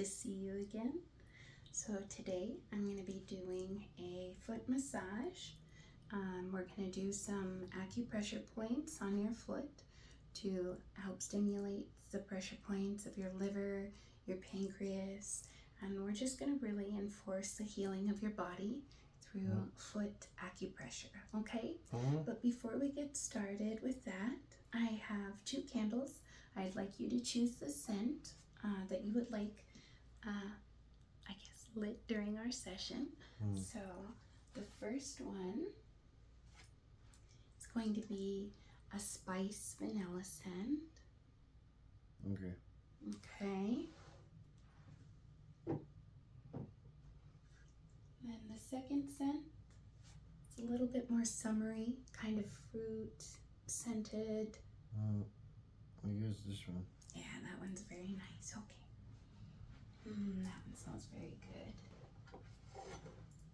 to see you again. So today I'm going to be doing a foot massage. We're going to do some acupressure points on your foot to help stimulate the pressure points of your liver, your pancreas, and we're just going to really enforce the healing of your body through foot acupressure, okay? But before we get started with that, I have 2 candles. I'd like you to choose the scent that you would like, I guess, lit during our session. So the first one is going to be a spice vanilla scent. Okay. Okay. Then the second scent, it's a little bit more summery, kind of fruit scented. I use this one. Yeah, that one's very nice. Okay. That one smells very good.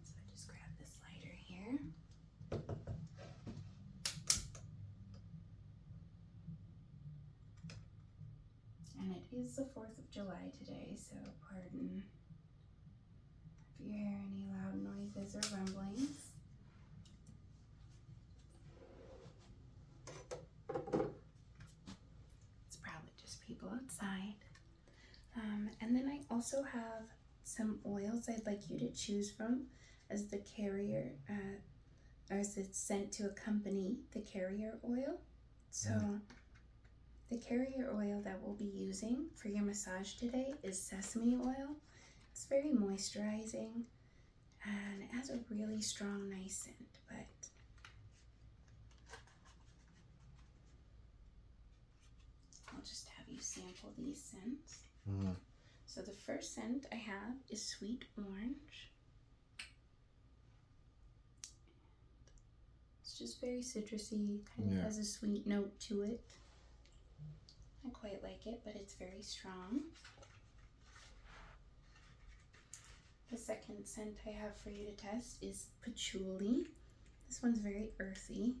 So I just grab this lighter here. And it is the 4th of July today, so pardon if you hear any loud noises or rumblings. It's probably just people outside. And then I also have some oils I'd like you to choose from as the carrier, or as it's sent to accompany the carrier oil. So the carrier oil that we'll be using for your massage today is sesame oil. It's very moisturizing and it has a really strong, nice scent, but I'll just have you sample these scents. So the first scent I have is sweet orange. It's just very citrusy, kind of has a sweet note to it. I quite like it, but it's very strong. The second scent I have for you to test is patchouli. This one's very earthy.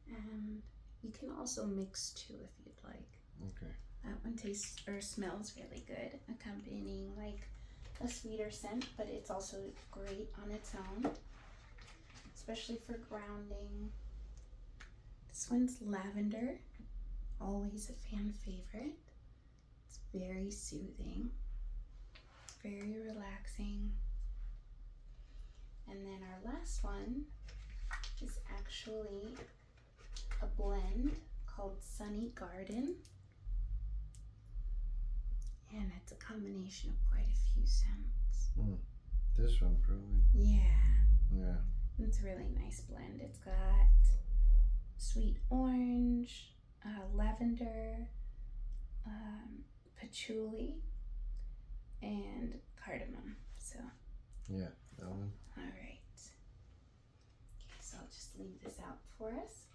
And you can also mix 2 if you'd like. Okay. That one tastes or smells really good, accompanying like a sweeter scent, but it's also great on its own, especially for grounding. This one's lavender, always a fan favorite. It's very soothing, very relaxing. And then our last one is actually a blend called Sunny Garden. And it's a combination of quite a few scents. This one probably. Yeah. It's a really nice blend. It's got sweet orange, lavender, patchouli, and cardamom. So. Yeah, that one. All right. Okay, so I'll just leave this out for us.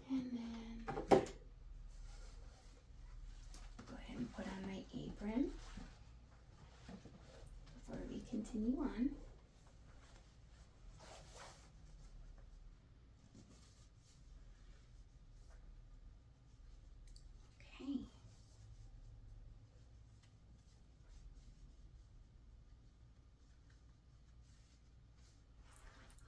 And then go ahead and put on my apron before we continue on. Okay.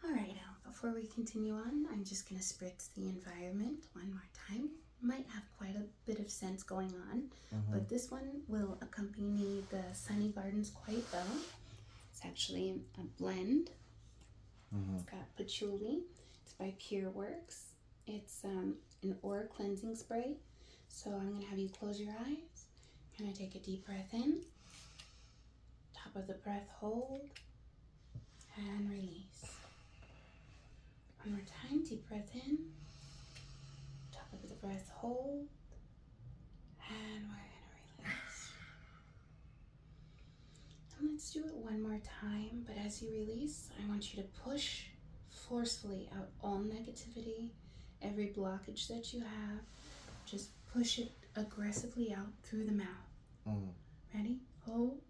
All right, now before we continue on, I'm just going to spritz the environment one more time. Might have quite a bit of scents going on, but this one will accompany the Sunny Gardens quite well. It's actually a blend. It's got patchouli. It's by Pure Works. It's an aura cleansing spray. So I'm going to have you close your eyes. I'm going to take a deep breath in. Top of the breath, hold and release. One more time, deep breath in. Top of the breath, hold, and we're gonna release. And let's do it one more time, but as you release, I want you to push forcefully out all negativity, every blockage that you have. Just push it aggressively out through the mouth. Ready? Hold.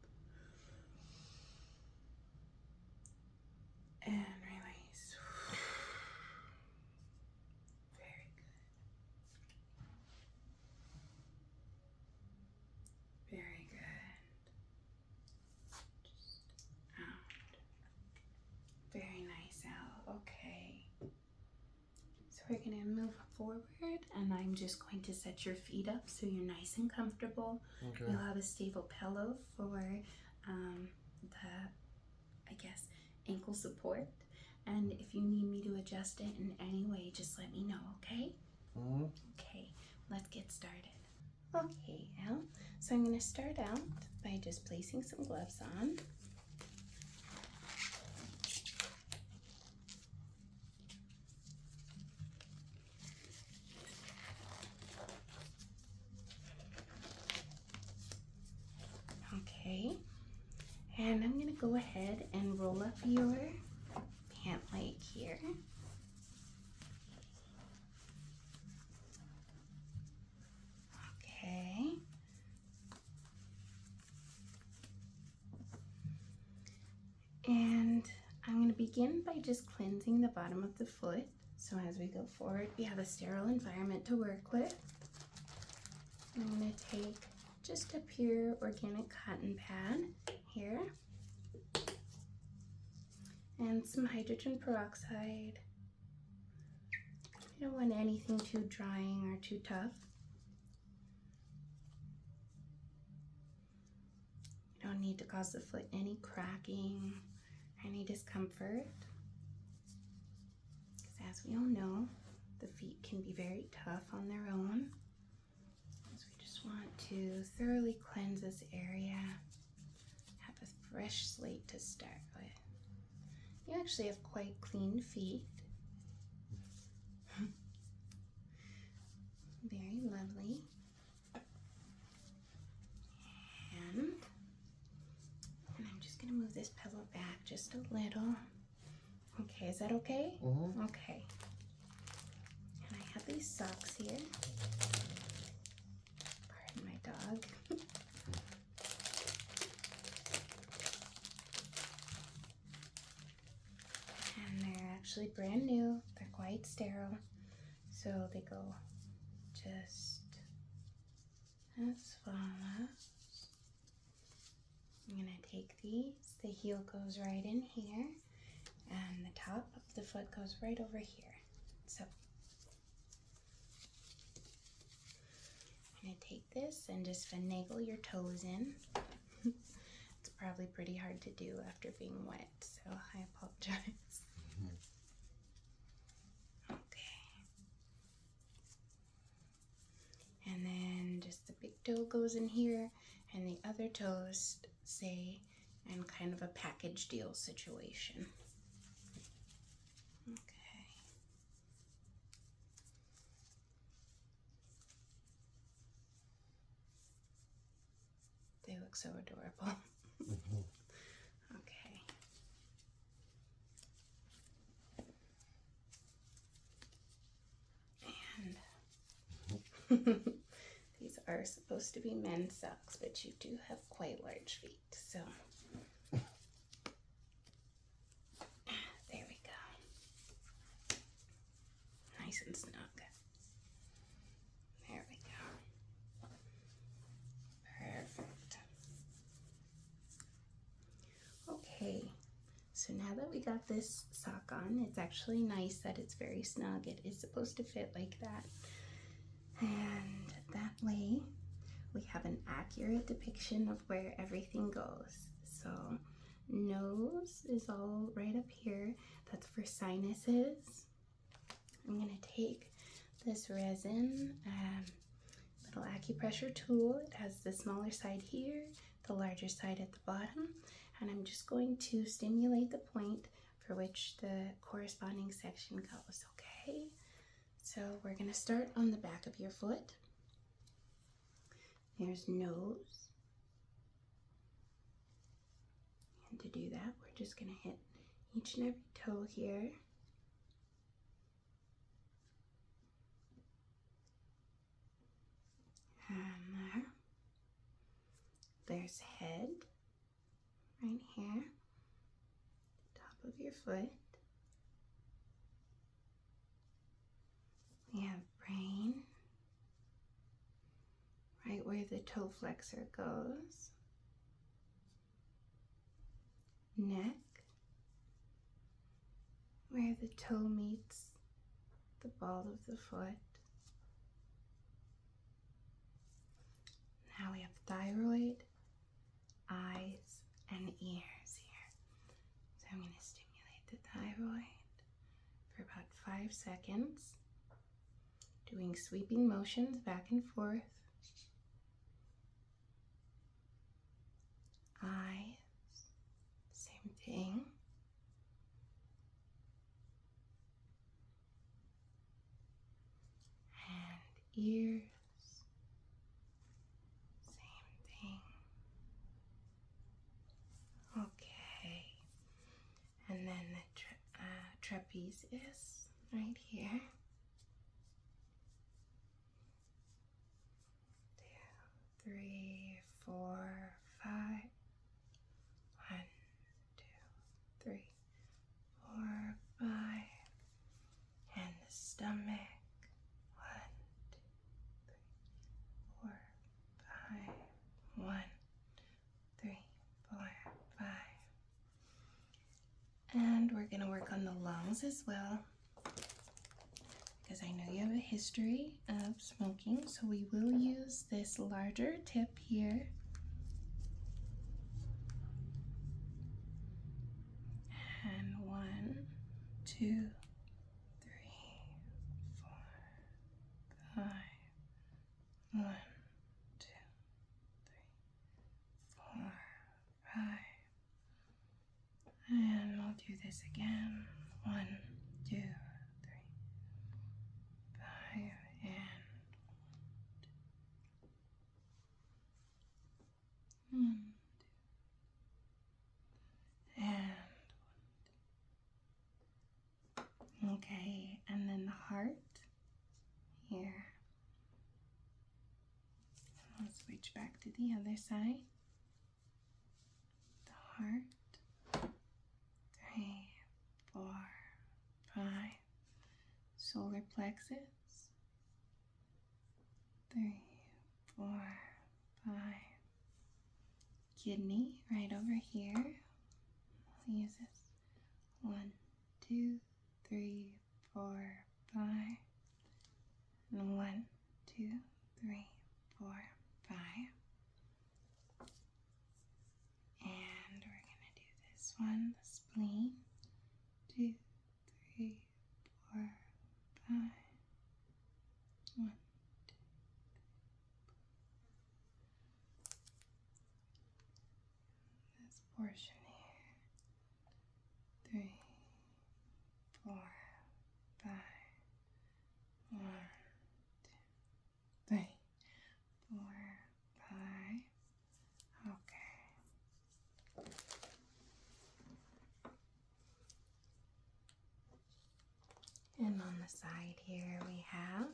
And release. Very good. we're going to move forward, and I'm just going to set your feet up so you're nice and comfortable. Okay. You'll have a stable pillow for the, I guess, ankle support. And if you need me to adjust it in any way, just let me know, okay? Mm-hmm. Okay, let's get started. Okay, Al, so I'm going to start out by just placing some gloves on. Okay, and I'm going to go ahead and roll up your pant leg here. Okay. And I'm going to begin by just cleansing the bottom of the foot. So as we go forward, we have a sterile environment to work with. I'm going to take just a pure organic cotton pad here and some hydrogen peroxide. You don't want anything too drying or too tough. You don't need to cause the foot any cracking or any discomfort. Because as we all know, the feet can be very tough on their own. So we just want to thoroughly cleanse this area. Have a fresh slate to start with. You actually have quite clean feet. Very lovely. And I'm just going to move this pillow back just a little. Okay, is that okay? Mm-hmm. Okay. And I have these socks here. Pardon my dog. And they're actually brand new. They're quite sterile. So they go just as follows. I'm going to take these. The heel goes right in here, and the top of the foot goes right over here. So I'm going to take this and just finagle your toes in. It's probably pretty hard to do after being wet, so I apologize. Okay. And then just the big toe goes in here, and the other toes stay in kind of a package deal situation. Okay. They look so adorable. Okay. And these are supposed to be men's socks, but you do have quite large feet, so there we go. Nice and snug. There we go. Perfect. Okay, so now that we got this sock on, it's actually nice that it's very snug. It is supposed to fit like that. And that way we have an accurate depiction of where everything goes. So nose is all right up here. That's for sinuses. I'm going to take this resin little acupressure tool. It has the smaller side here, the larger side at the bottom, and I'm just going to stimulate the point for which the corresponding section goes, okay? So we're going to start on the back of your foot. There's nose. And to do that, we're just going to hit each and every toe here. And there. There's head, right here, top of your foot. We have brain, right where the toe flexor goes. Neck, where the toe meets the ball of the foot. Now we have thyroid, eyes, and ears here. So I'm going to stimulate the thyroid for about 5 seconds, doing sweeping motions back and forth. Eyes, same thing. And ears, same thing. Okay. And then the trapezius right here. 2, 3, 4, 5. 1, 2, 3, 4, 5. And the stomach. 1, 2, 3, 4, 5. 1, 3, 4, 5. And we're going to work on the lungs as well, because I know you have a history of smoking, so we will use this larger tip here. And 1, 2, 3, 4, 5. 1, 2, 3, 4, 5. And we'll do this again. 1, 2, 3, 5, and 1, 2, and okay, and then the heart here. I'll switch back to the other side. The heart. 3, 4, 5. Solar plexus. 3, 4, 5. Kidney right over here. I'll use this. 1, 2, 3, 4, 5. And 1, 2, 3, 4, 5. And we're gonna do this one, the spleen. 2, 3, 4, 5. 1, 2. This portion here. 3, 4, 5. 1, 2, 3, 4, 5. Okay. And on the side here we have,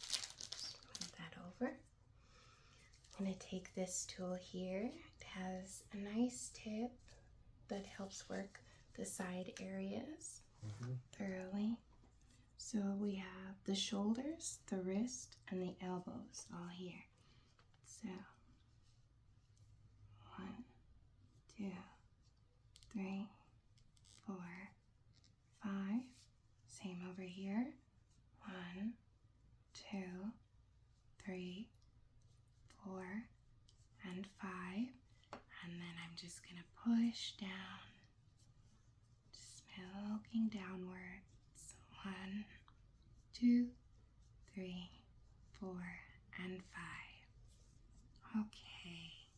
just move that over. I'm going to take this tool here. It has a nice tip that helps work the side areas thoroughly. So we have the shoulders, the wrist, and the elbows all here. So 1, 2, 3, 4, 5. Same over here. 1, 2, 3, 4, and 5. And then I'm just gonna push down, smoking downwards. 1, 2, 3, 4, and 5. Okay.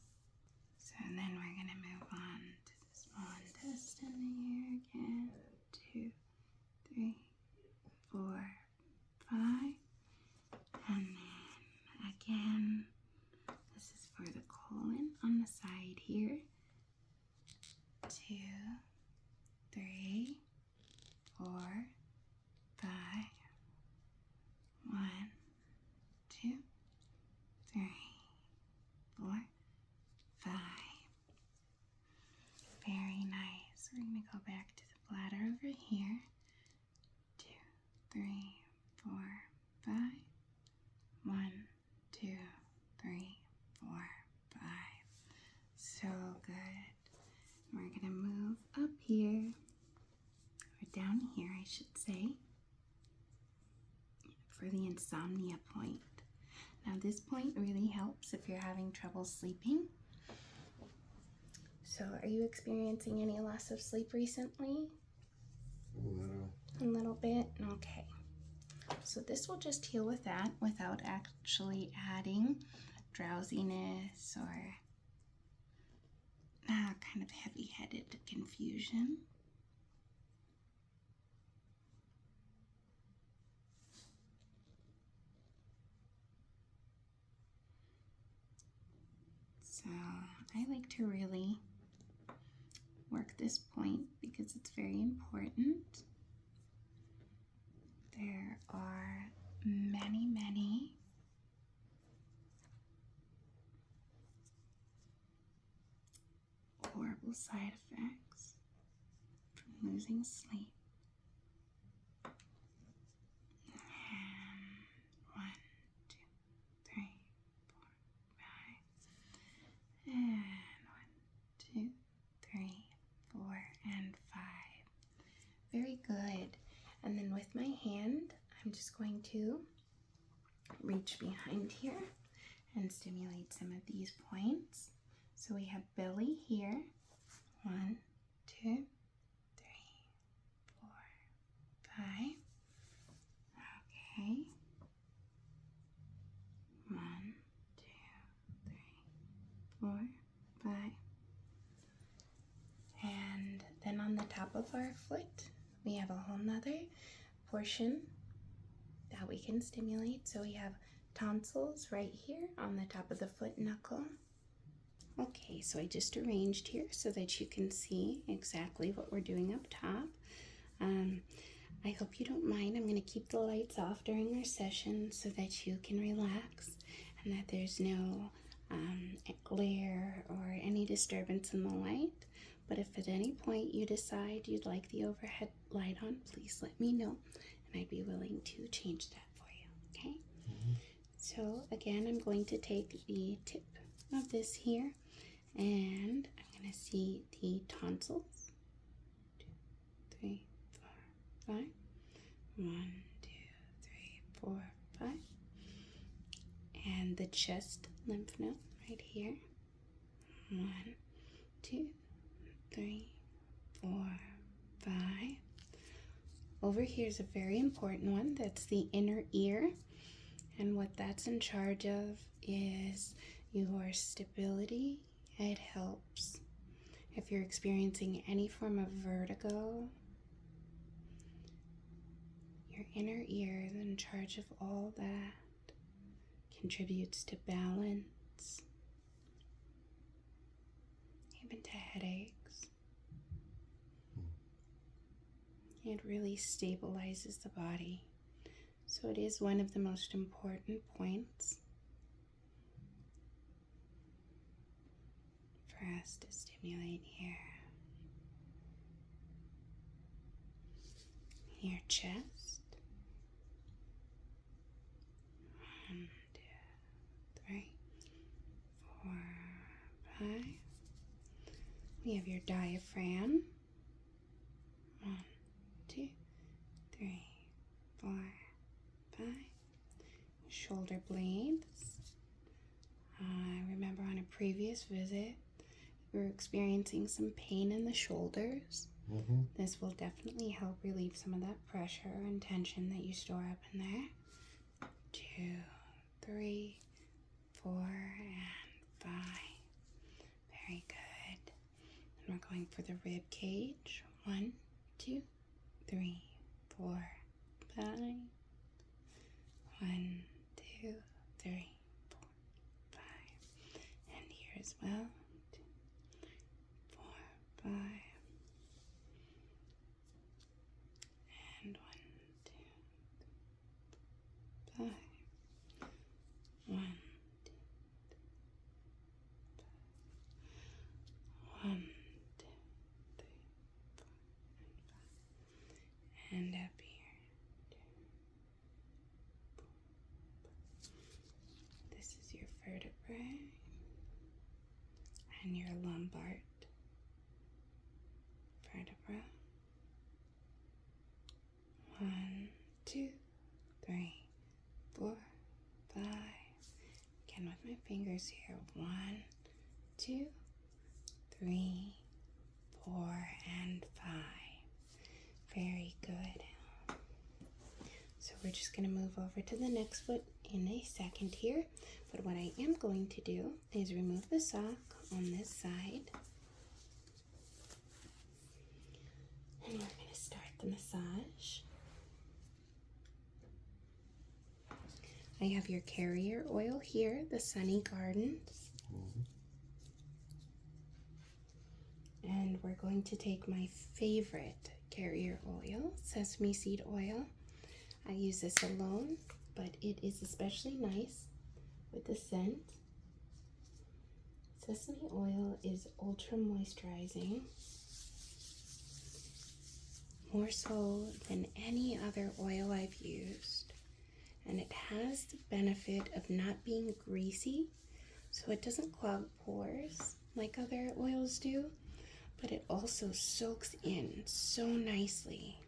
So then we're gonna move on to the small intestine here again. 2, 3, 4, 5. And then again, this is for the colon on the side here. 2, 3, 4, 5. 1, 2, 3, 4, 5. Very nice. We're going to go back to the bladder over here. 2, 3, 4, 5. 1, 2, 3, 4, 5. So good. We're going to move the insomnia point. Now this point really helps if you're having trouble sleeping. So are you experiencing any loss of sleep recently? A little bit? Okay. So this will just heal with that without actually adding drowsiness or kind of heavy-headed confusion. So I like to really work this point because it's very important. There are many, many horrible side effects from losing sleep. And 1, 2, 3, 4, 5. And 1, 2, 3, 4, and 5. Very good. And then with my hand, I'm just going to reach behind here and stimulate some of these points. So we have belly here. 1, 2, 3, 4, 5. Okay. 1, 2, 3, 4, 5. And then on the top of our foot, we have a whole nother portion that we can stimulate. So we have tonsils right here on the top of the foot knuckle. Okay, so I just arranged here so that you can see exactly what we're doing up top. I hope you don't mind. I'm going to keep the lights off during our session so that you can relax and that there's no glare or any disturbance in the light. But if at any point you decide you'd like the overhead light on, please let me know and I'd be willing to change that for you, okay? So again, I'm going to take the tip of this here and I'm going to see the tonsils. 2, 3, 4, 5. 1, 2, 3, 4, 5. And the chest lymph node right here. 1, 2, 3, 4, 5. Over here is a very important one. That's the inner ear. And what that's in charge of is your stability. It helps if you're experiencing any form of vertigo. Your inner ear is in charge of all that. Contributes to balance, even to headaches. It really stabilizes the body. So it is one of the most important points for us to stimulate here. Your chest. 1, 2, 3, 4, 5. We have your diaphragm. 1, 2, 3, 4, 5. Shoulder blades. I remember on a previous visit, we were experiencing some pain in the shoulders. This will definitely help relieve some of that pressure and tension that you store up in there. 2, 3, 4, and 5. Very good. And we're going for the rib cage. 1, 2, 3, 4, 5. 1, 2, 3, 4, 5. And here as well. 2, 4, 5. And 1, 2, 3, 5. 1, 2, 3, 5. 1, 2, 3, 4, and 5. And up here. 2, 4, 5. This is your vertebrae and your lumbar vertebra. 1, 2, 3, again with my fingers here. 1, 2, 3, 4, and 5. Very good. So we're just going to move over to the next foot in a second here. But what I am going to do is remove the sock on this side. And we're going to start the massage. I have your carrier oil here, the Sunny Gardens. And we're going to take my favorite carrier oil, sesame seed oil. I use this alone, but it is especially nice with the scent. Sesame oil is ultra moisturizing, more so than any other oil I've used. And it has the benefit of not being greasy, so it doesn't clog pores like other oils do, but it also soaks in so nicely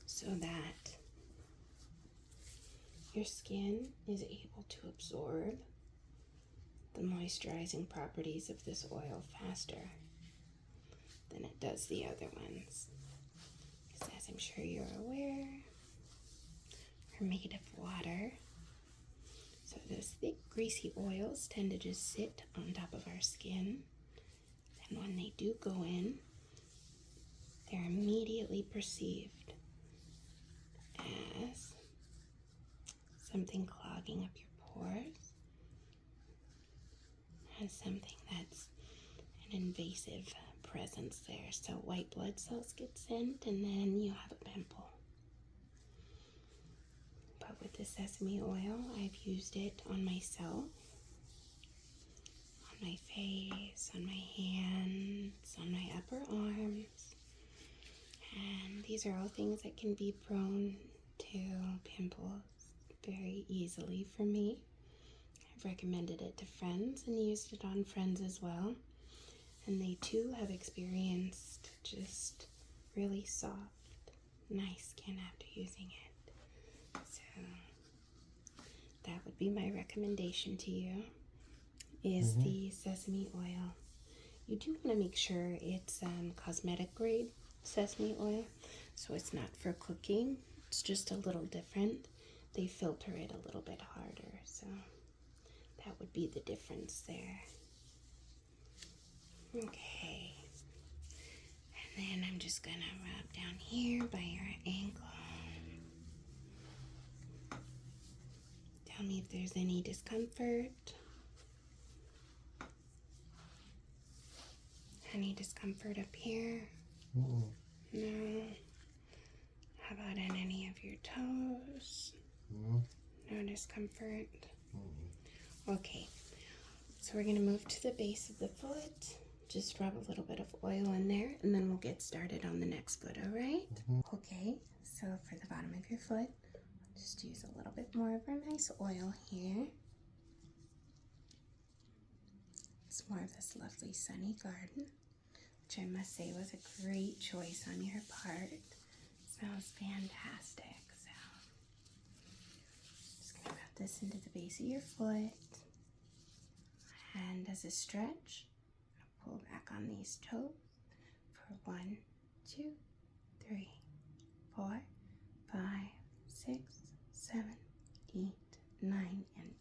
so that your skin is able to absorb the moisturizing properties of this oil faster than it does the other ones. Because as I'm sure you're aware, we're made of water. So those thick, greasy oils tend to just sit on top of our skin. And when they do go in, they're immediately perceived as something clogging up your pores, as something that's an invasive presence there. So white blood cells get sent, and then you have a pimple. But with the sesame oil, I've used it on myself, on my face, on my hands, on my upper arms. And these are all things that can be prone to pimples very easily for me. I've recommended it to friends and used it on friends as well. And they too have experienced just really soft, nice skin after using it. So that would be my recommendation to you, is the sesame oil. You do want to make sure it's cosmetic grade sesame oil, so it's not for cooking. It's just a little different. They filter it a little bit harder, so that would be the difference there. Okay, and then I'm just gonna rub down here by your ankle. Tell me if there's any discomfort. Any discomfort up here? No. How about in any of your toes? No discomfort? Okay, so we're going to move to the base of the foot. Just rub a little bit of oil in there, and then we'll get started on the next foot, all right? Okay, so for the bottom of your foot, just use a little bit more of our nice oil here. It's more of this lovely Sunny Garden, which I must say was a great choice on your part. It smells fantastic. So just gonna wrap this into the base of your foot. And as a stretch, pull back on these toes for 1, 2, 3, 4, 5, 6, 7, 8, 9, and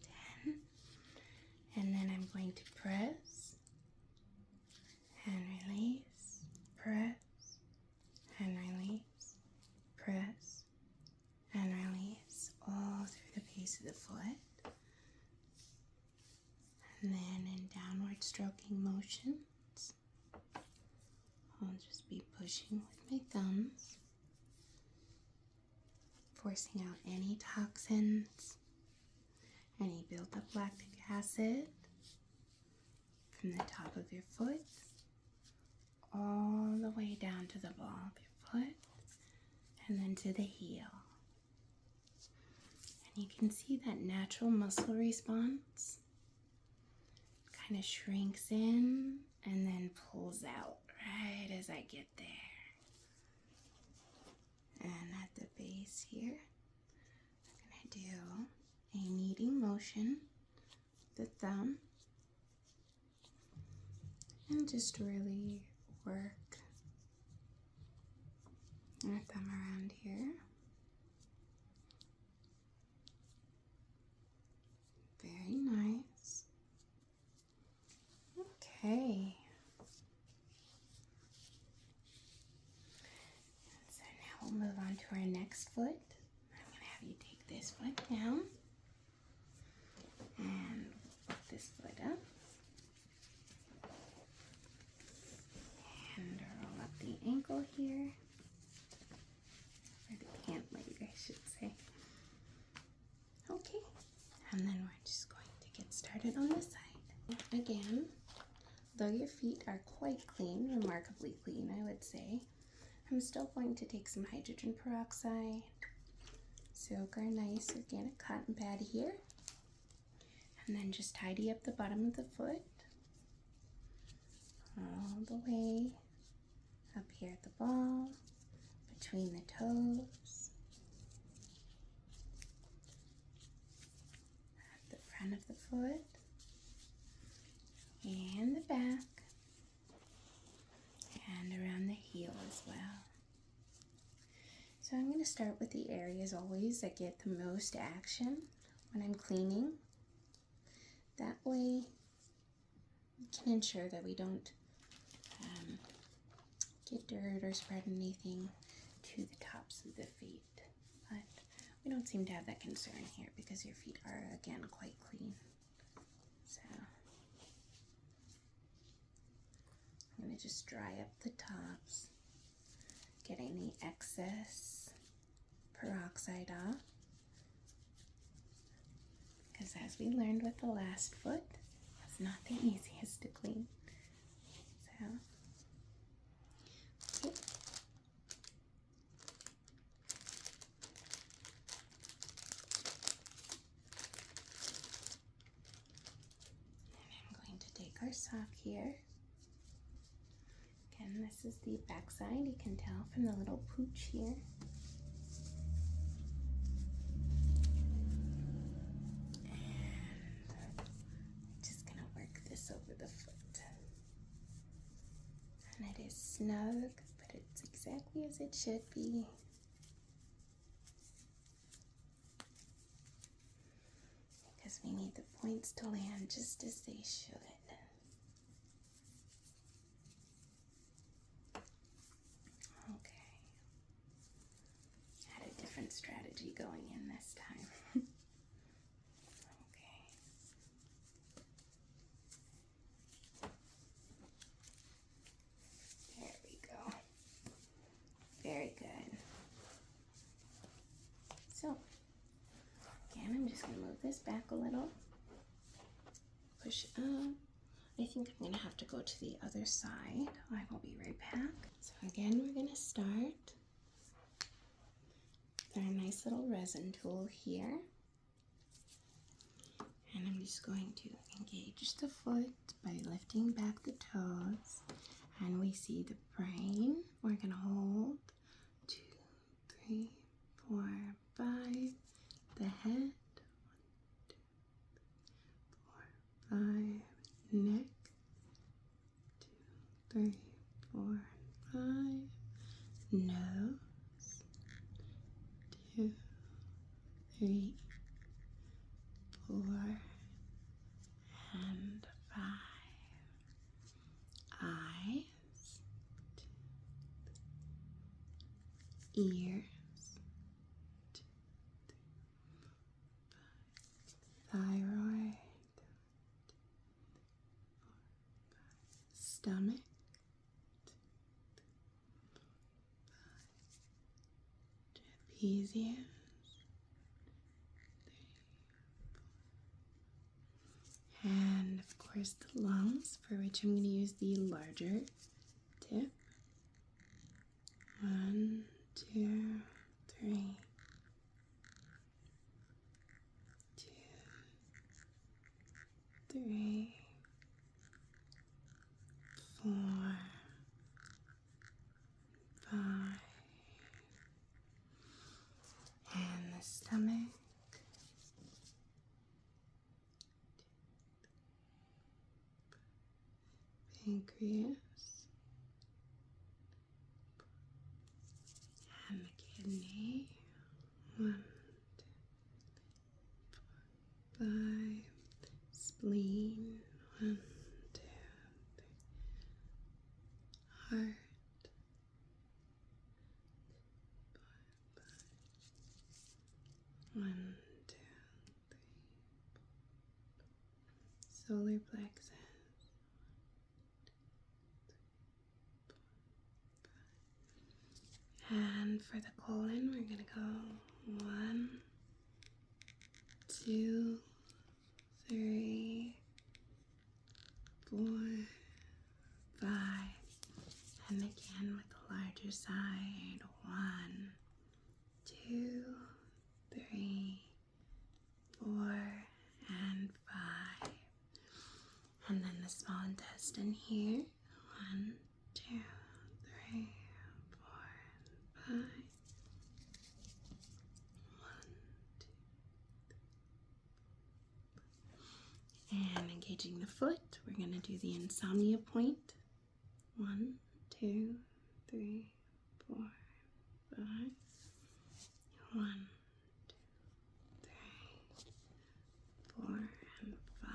10. And then I'm going to press and release, press and release, press and release, all through the base of the foot. And then in downward stroking motions, I'll just be pushing with my thumbs, forcing out any toxins, any built up lactic acid from the top of your foot all the way down to the ball of your foot and then to the heel. And you can see that natural muscle response kind of shrinks in and then pulls out right as I get there. And at the base here, I'm going to do a kneading motion the thumb and just really work our thumb around here. Very nice. Okay. So now we'll move on to our next foot. I'm going to have you take this foot down and lift this foot up and roll up the ankle here, or the pant leg, I should say. Okay, and then we're just going to get started on this side. Again, though your feet are quite clean, remarkably clean, I would say, I'm still going to take some hydrogen peroxide, soak our nice organic cotton pad here, and then just tidy up the bottom of the foot all the way up here at the ball, between the toes, at the front of the foot, and the back, and around the heel as well. So I'm going to start with the areas always that get the most action when I'm cleaning. That way we can ensure that we don't get dirt or spread anything to the tops of the feet. But we don't seem to have that concern here because your feet are, again, quite clean. So I'm going to just dry up the tops, get any excess peroxide off, because as we learned with the last foot, it's not the easiest to clean. So, okay. And I'm going to take our sock here. Again, this is the back side. You can tell from the little pooch here. Over the foot, and it is snug, but it's exactly as it should be. Because we need the points to land just as they should. Okay, had a different strategy going in this time. Very good. So, again, I'm just going to move this back a little. Push up. I think I'm going to have to go to the other side. I will be right back. So again, we're going to start with our nice little resin tool here. And I'm just going to engage the foot by lifting back the toes. And we see the brain. We're going to hold 2, 3, 4, 5. The head, 1, 2, 3, 4, 5. Neck, 2, 3, 4, 5. Nose, 2, 3, 4, and 5. Eyes, ears, 2, 3, 4, 5. Thyroid, stomach, 2, 3, 4, 5. Trapezius, 3, 4. And of course the lungs, for which I'm going to use the larger tip. 1, 2, 3. 2, 3, 4, 5. And the stomach. pancreas, and the kidney. 1, 2, 5. Spleen. 1, 2, 3. Heart. 1, 2, 3. Solar plexus. And for the colon, we're going to go 1, 2, 3, 4, 5. And again with the larger side. 1, 2, 3, 4, and 5. And then the small intestine here. 1, 2, 3, 4, and 5. 1, 2. And engaging the foot, we're going to do the insomnia point. 1, 2, 3, 4, 5. 1, 2, 3, 4, and 5.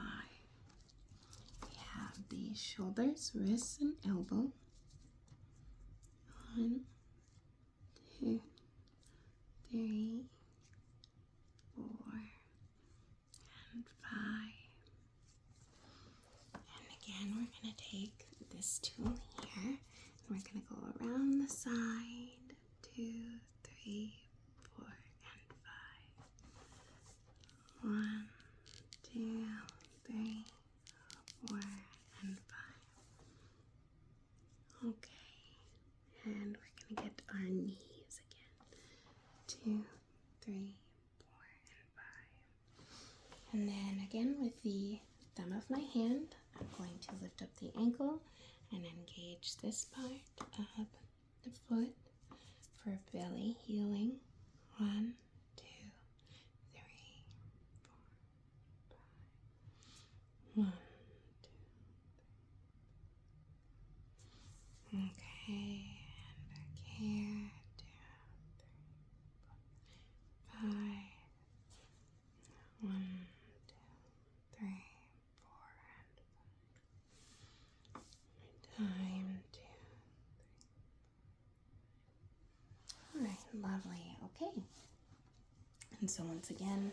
We have the shoulders, wrists, and elbow. 1, 2, 3, 4, and 5. And again, we're going to take this tool here, and we're going to go around the side. 2, 3, 4, and 5. 1, 2, 3, 4, and 5. Okay, and we're going to get our knees again. 2, 3, 4, and 5. And then again with the thumb of my hand, I'm going to lift up the ankle and engage this part of the foot for belly healing. 1, 2, 3, 4, 5. 1, 2, 3. Okay, and back here. 2, 3, 4, 5. 1, 2, 3, 4, and 5. Time. 2, 3. All right, lovely. Okay. And so once again,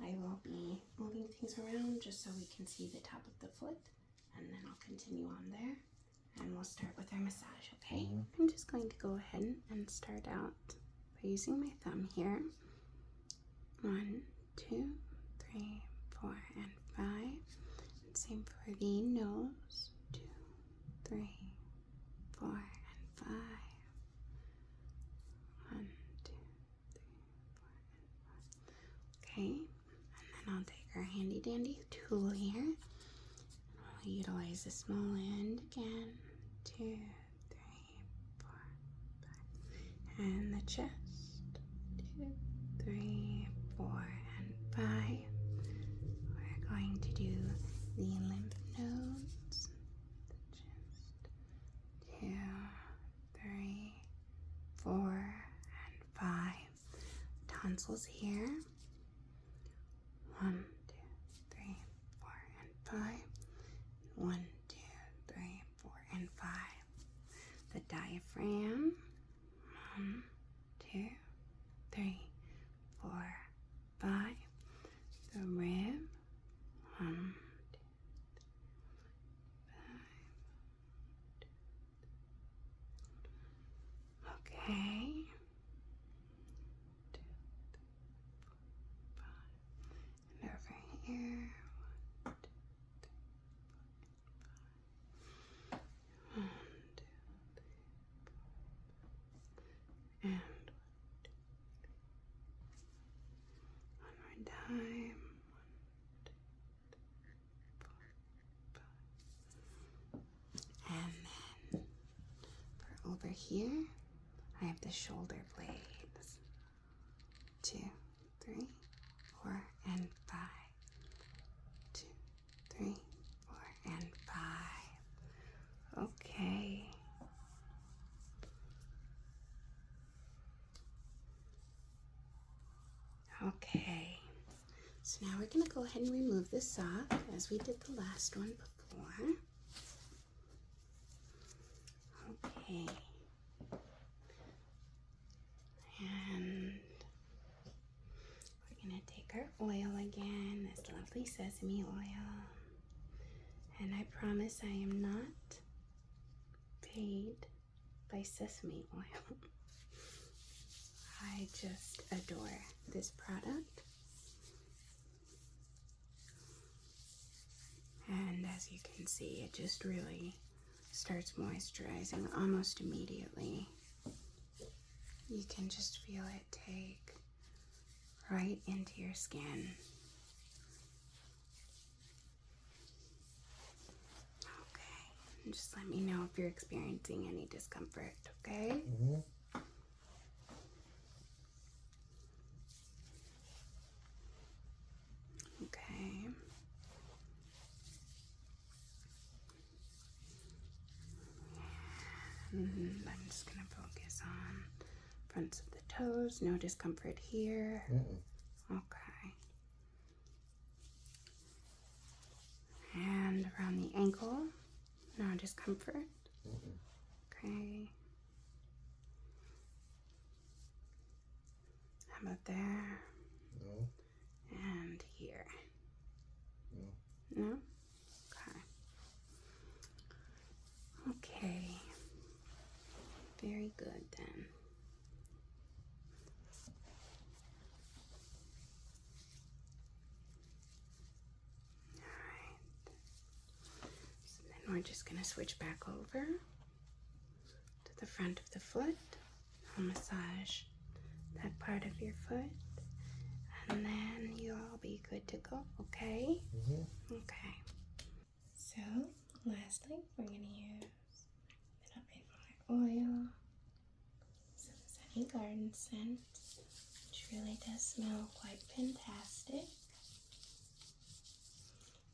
I will be moving things around just so we can see the top of the foot, and then I'll continue on there, and we'll start with our massage, okay? I'm just going to go ahead and start out by using my thumb here. 1, 2, 3, 4, and 5. And same for the nose. 2, 3, 4, and 5. 1, 2, 3, 4, and 5. Okay, and then I'll take our handy dandy tool here. I'll utilize the small end again. 2, 3, 4, 5. And the chest. 2, 3, 4, and 5. We're going to do the lymph nodes, the chest. 2, 3, 4, and 5. Tonsils here. 1, 2, 3, 4, and 5. 1, 2, 3, 4, and 5. The diaphragm. 1, 2, 3, 4, 5. The rib. 1, 2, 5. Okay. 2, 3, 4, 5. And over here. 1, 2, 3, 4, 5. 1, 2, 3, 4, 5. And one more time. 1, 2, 3, 4, 5. And then for over here, I have the shoulder blades. 2, 3, 4, and 5. 2, 3, 4, and 5. we're going to go ahead and remove the sock as we did the last one before. Okay. And we're going to take our oil again, this lovely sesame oil. And I promise I am not paid by sesame oil. I just adore this product. And as you can see, it just really starts moisturizing almost immediately. You can just feel it take right into your skin. Okay, and just let me know if you're experiencing any discomfort, okay? Mm-hmm. Okay. I'm just going to focus on fronts of the toes. No discomfort here. Okay. And around the ankle. No discomfort. Okay. How about there? No. And here. No. No? Okay. Okay. Very good then. Alright. So then we're just going to switch back over to the front of the foot. I'll massage that part of your foot. And then you'll be good to go, okay? Okay. So, lastly, we're going to use a little bit more oil, some Sunny Garden scent, which really does smell quite fantastic.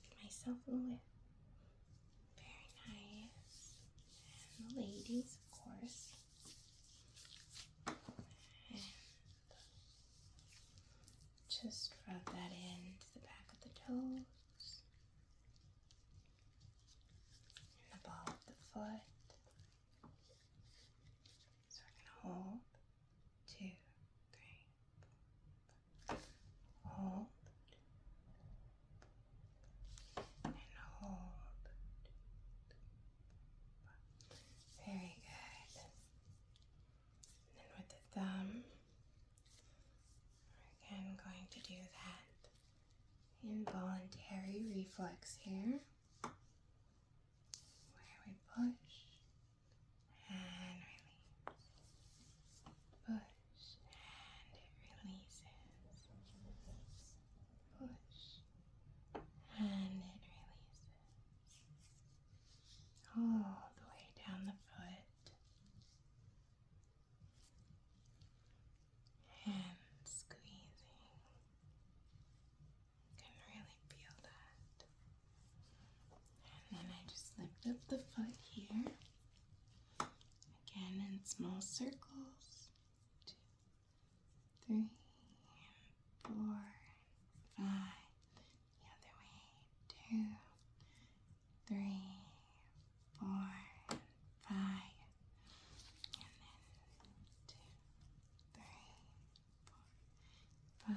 Get myself a whip. Very nice. And the ladies, of course. And just rub that into the back of the toes. And the ball of the foot. So we're going to hold, 2, 3, hold, and hold. Very good. And then with the thumb, we're again going to do that involuntary reflex here, where we push and release, push and it releases, push and it releases, all the way down the foot and squeezing. You can really feel that. And then I just lift up the foot here, again in small circles, 2, 3, 4, 5, the other way, 2, 3, 4, 5, and then 2, 3, 4, 5,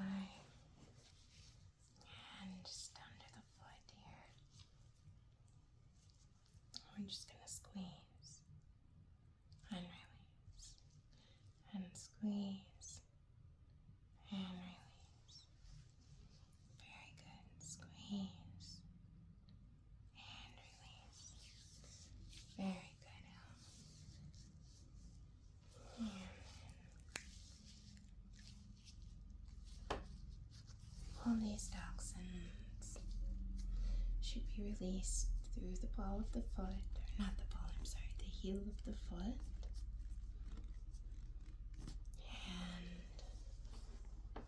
and just under the foot here. We're just going to squeeze and release, and squeeze and release. Very good. Squeeze and release. Very good. And all these toxins should be released through the ball of the foot, or not the ball, I'm sorry, the heel of the foot. And I'm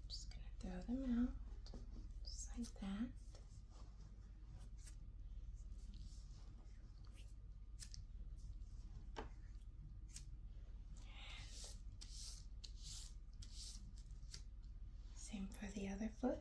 just going to throw them out, just like that. Same for the other foot.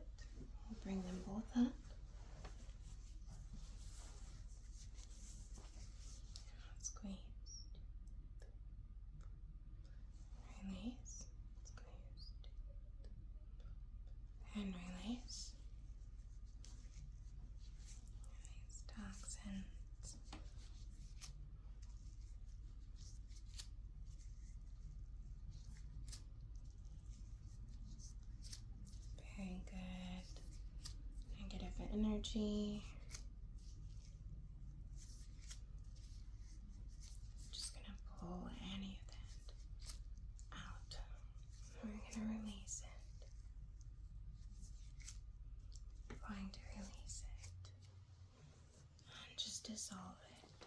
energy. Just gonna pull any of that out. We're gonna release it. Going to release it. And just dissolve it.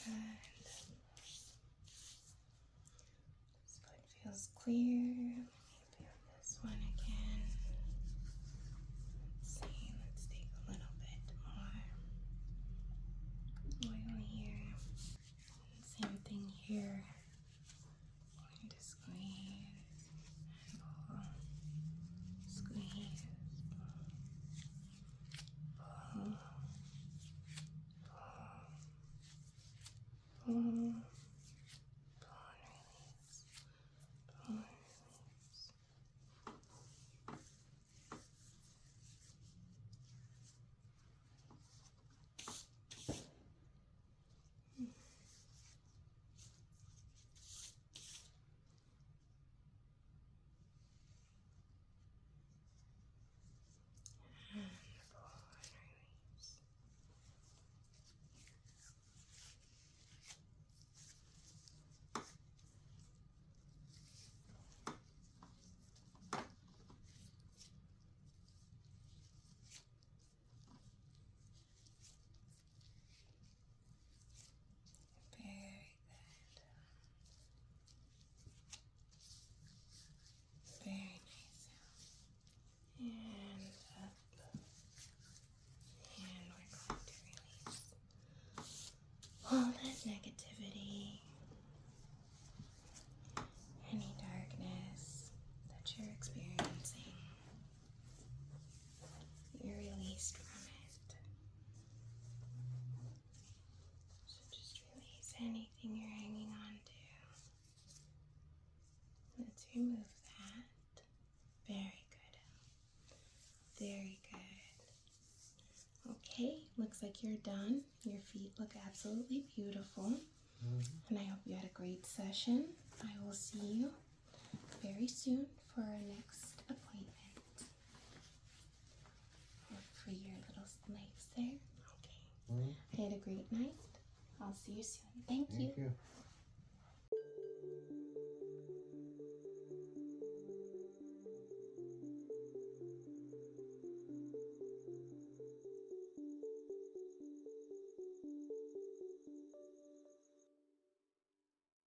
Good. This foot feels clear. Let me feel this one again. Let's see. Let's take a little bit more oil here. Same thing here. Going to squeeze and pull. Squeeze. Pull. Pull. Pull. Pull and release. Pull and release. And pull and release. Very good. Very nice. And up. And we're going to release all that negativity, any darkness that you're experiencing. You're released from it. So just release anything you're hanging on to. Let's remove that. Very good. Very good. Okay, looks like you're done. Your feet look absolutely beautiful. And I hope you had a great session. I will see you very soon for our next appointment. For your little legs there. Okay. I had a great night. I'll see you soon. Thank you. Thank you.